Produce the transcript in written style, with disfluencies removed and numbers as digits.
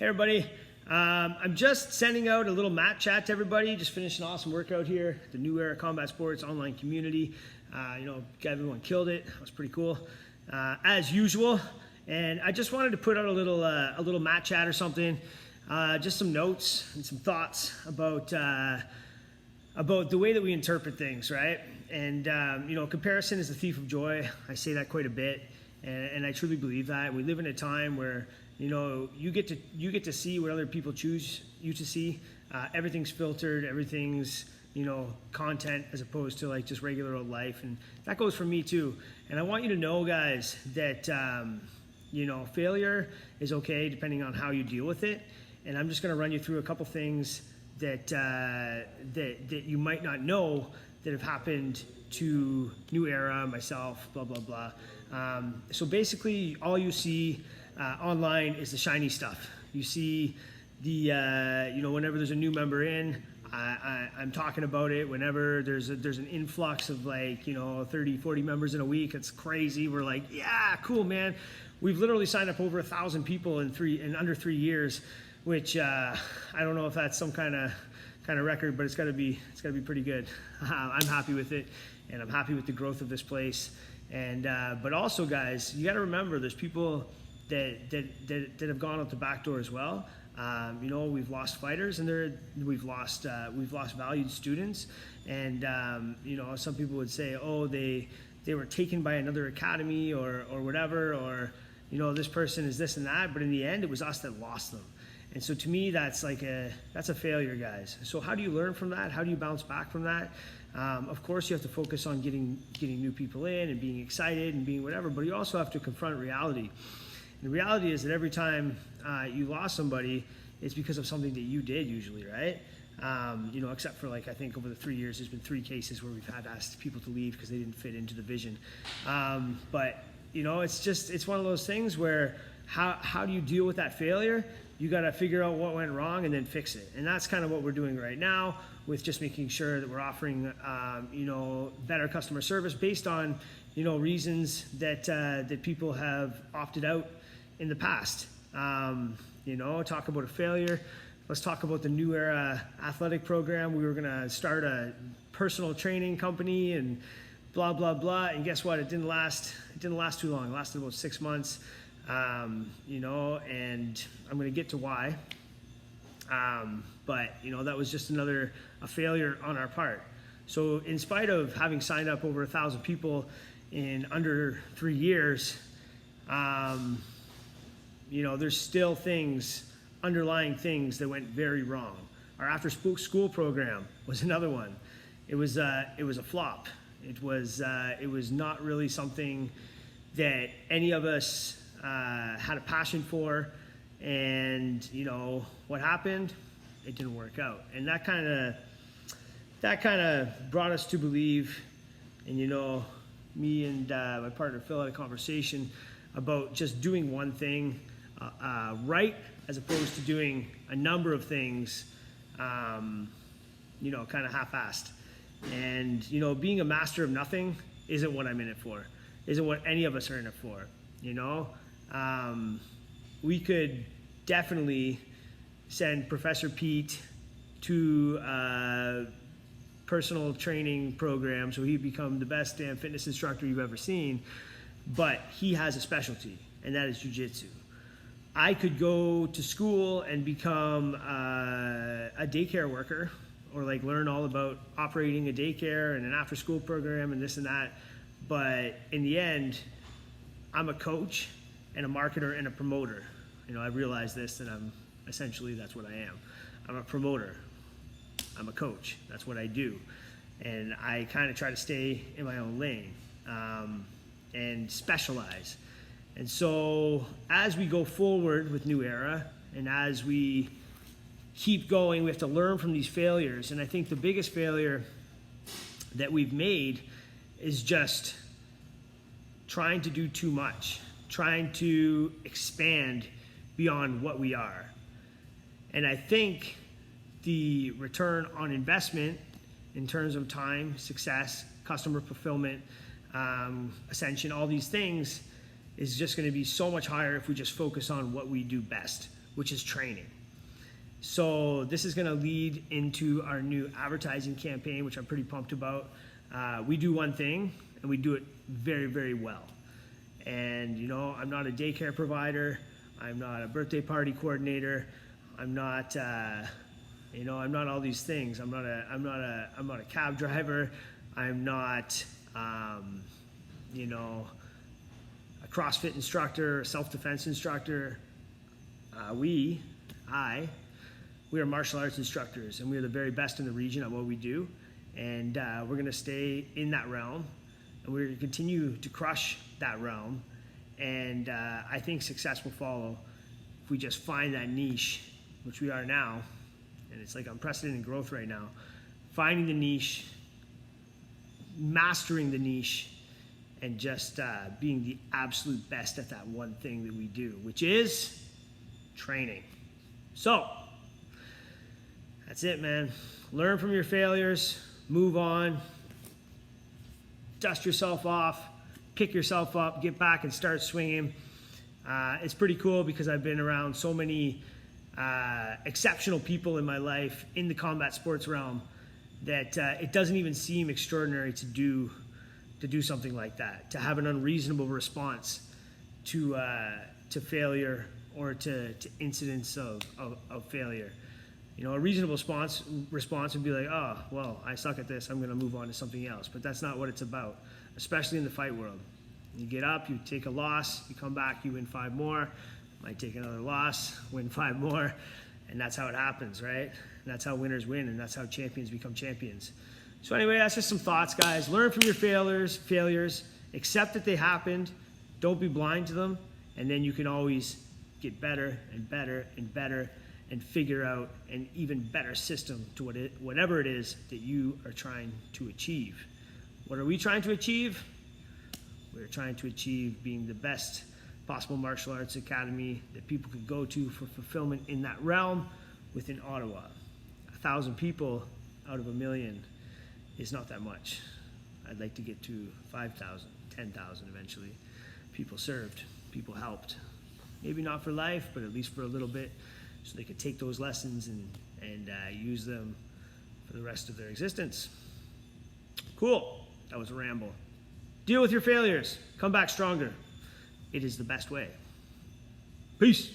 Hey everybody, I'm just sending out a little mat chat to everybody. Just finished an awesome workout here, the New Era Combat Sports online community. Everyone killed it. It was pretty cool, as usual. And I just wanted to put out a little mat chat or something, just some notes and some thoughts about the way that we interpret things, right? And comparison is the thief of joy. I say that quite a bit, and I truly believe that. We live in a time where you get to see what other people choose you to see. Everything's filtered. Everything's content as opposed to like just regular old life, and that goes for me too. And I want you to know, guys, that failure is okay depending on how you deal with it. And I'm just going to run you through a couple things that you might not know that have happened to New Era, myself, blah blah blah. So basically, all you see online is the shiny stuff. You see the whenever there's a new member in, I'm talking about it. Whenever there's an influx of 30, 40 members in a week, it's crazy. We're like, yeah, cool, man. We've literally signed up over 1,000 people in under 3 years, which I don't know if that's some kind of record, but it's got to be pretty good. I'm happy with it, and I'm happy with the growth of this place. And but also, guys, you got to remember, there's people that have gone out the back door as well. We've lost fighters, and we've lost valued students. And some people would say, oh, they were taken by another academy or whatever, or this person is this and that. But in the end, it was us that lost them. And so to me, that's a failure, guys. So how do you learn from that? How do you bounce back from that? Of course, you have to focus on getting new people in and being excited and being whatever, but you also have to confront reality. And the reality is that every time you lost somebody, it's because of something that you did usually, right? Except for I think over the 3 years, there's been 3 cases where we've had to ask people to leave because they didn't fit into the vision. But it's one of those things where how do you deal with that failure? You got to figure out what went wrong and then fix it. And that's kind of what we're doing right now, with just making sure that we're offering, better customer service based on, reasons that people have opted out in the past. Talk about a failure. Let's talk about the New Era athletic program. We were going to start a personal training company and blah, blah, blah. And guess what? It didn't last too long. It lasted about 6 months. And I'm going to get to why. But that was just a failure on our part. So in spite of having signed up over 1,000 people in under 3 years, there's still underlying things that went very wrong. Our after school program was another one. It was a flop. It was not really something that any of us had a passion for, and what happened? It didn't work out, and that kind of brought us to believe. And me and my partner Phil had a conversation about just doing one thing right, as opposed to doing a number of things, kind of half-assed. And being a master of nothing isn't what I'm in it for. Isn't what any of us are in it for. We could definitely send Professor Pete to a personal training program so he'd become the best damn fitness instructor you've ever seen, but he has a specialty, and that is jiu-jitsu. I could go to school and become a daycare worker, or learn all about operating a daycare and an after-school program and this and that, but in the end, I'm a coach and a marketer and a promoter. I realize this, and that's what I am. I'm a promoter. I'm a coach. That's what I do. And I kind of try to stay in my own lane and specialize. And so as we go forward with New Era, and as we keep going, we have to learn from these failures. And I think the biggest failure that we've made is just trying to do too much, trying to expand beyond what we are. And I think the return on investment in terms of time, success, customer fulfillment, ascension, all these things is just going to be so much higher if we just focus on what we do best, which is training. So this is going to lead into our new advertising campaign, which I'm pretty pumped about. We do one thing, and we do it very, very well. And, you know, I'm not a daycare provider. I'm not a birthday party coordinator. I'm not, you know, I'm not all these things. I'm not a cab driver. I'm not, you know, a CrossFit instructor, self-defense instructor. We are martial arts instructors, and we are the very best in the region at what we do. And we're going to stay in that realm, and we're going to continue to crush that realm. And I think success will follow if we just find that niche, which we are now. And it's like unprecedented growth right now. Finding the niche, mastering the niche, and just being the absolute best at that one thing that we do, which is training. So that's it, man. Learn from your failures, move on, dust yourself off, pick yourself up, get back and start swinging. It's pretty cool because I've been around so many exceptional people in my life in the combat sports realm that it doesn't even seem extraordinary to do something like that, to have an unreasonable response to failure or to incidents of failure. You know, a reasonable response would be like, oh, well, I suck at this, I'm going to move on to something else. But that's not what it's about, especially in the fight world. You get up, you take a loss, you come back, you win 5 more, might take another loss, win 5 more, and that's how it happens, right? And that's how winners win, and that's how champions become champions. So anyway, that's just some thoughts, guys. Learn from your failures, accept that they happened, don't be blind to them, and then you can always get better and better and better and figure out an even better system to whatever it is that you are trying to achieve. What are we trying to achieve? We're trying to achieve being the best possible martial arts academy that people could go to for fulfillment in that realm within Ottawa. 1,000 people out of 1 million is not that much. I'd like to get to 5,000, 10,000 eventually. People served, people helped. Maybe not for life, but at least for a little bit, so they could take those lessons and use them for the rest of their existence. Cool. That was a ramble. Deal with your failures. Come back stronger. It is the best way. Peace.